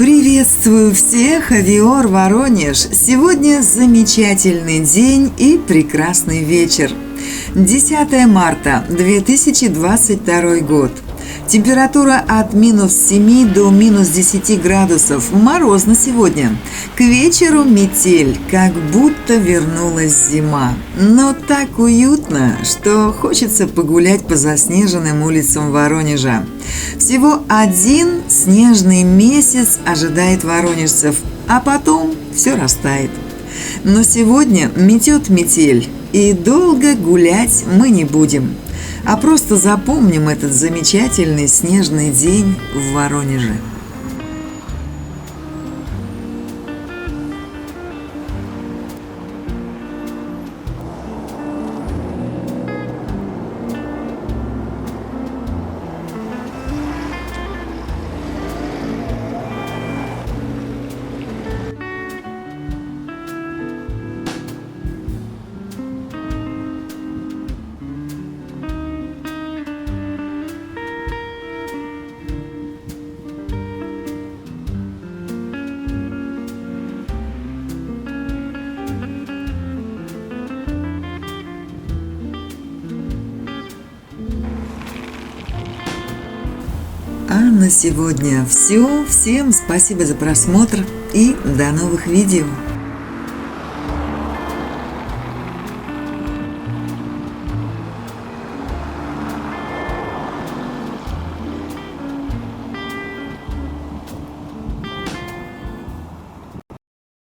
Приветствую всех, Авиор Воронеж! Сегодня замечательный день и прекрасный вечер. 10 марта 2022 год. Температура от -7 до -10 градусов. Морозно сегодня. К вечеру метель, как будто вернулась зима. Но так уютно, что хочется погулять по заснеженным улицам Воронежа. Всего один снежный месяц ожидает воронежцев, а потом все растает. Но сегодня метет метель, и долго гулять мы не будем, а просто запомним этот замечательный снежный день в Воронеже. А на сегодня все. Всем спасибо за просмотр и до новых видео.